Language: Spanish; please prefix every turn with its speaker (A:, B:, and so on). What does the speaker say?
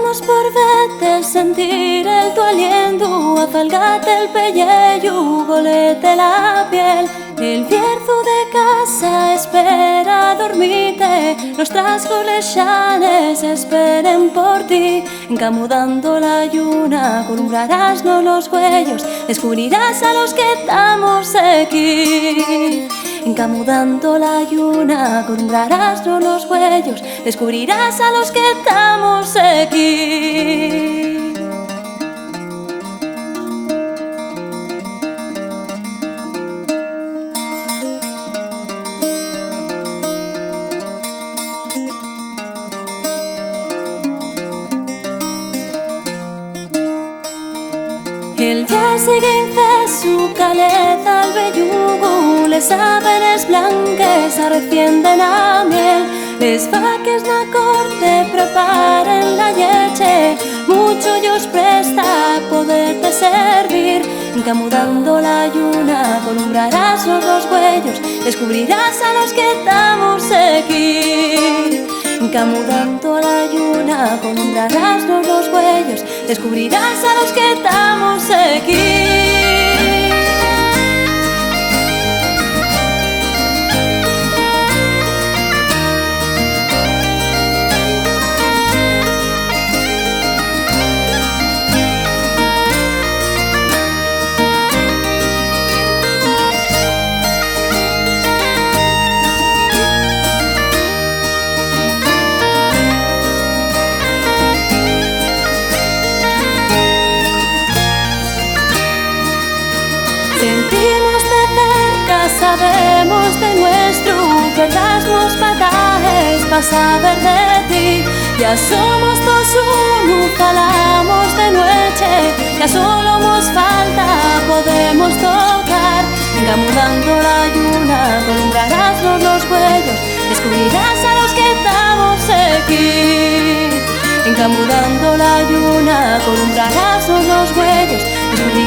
A: Sentimos por verte, sentir el tu aliento, afalgate el pellejo, golete la piel. El vierzo de casa espera dormirte, los trasgos lejanes esperen por ti. Encamudando la lluna, columbrarás no los cuellos, descubrirás a los que estamos aquí. Encamudando la lluna, columbrarás no los cuellos, descubrirás a los que estamos aquí. El día sigue inceso, caleta al bellugo, les sábanes blanques arrecienden a miel. Les vaques na corte preparen la leche, mucho ellos presta poderte servir. Encamudando la lluna, columbrarás los cuellos, descubrirás a los que estamos aquí. Encamudando la lluna, columbrarás los cuellos, descubrirás a los que estamos aquí. Sentimos de cerca, sabemos de nuestro, que rasmos patajes para saber de ti. Ya somos dos uno, falamos de noche, ya solo nos falta, podemos tocar. Encamudando la lluna, columbrarás los cuellos, descubrirás a los que estamos aquí. Encamudando la lluna, columbrarás los cuellos, descubrirás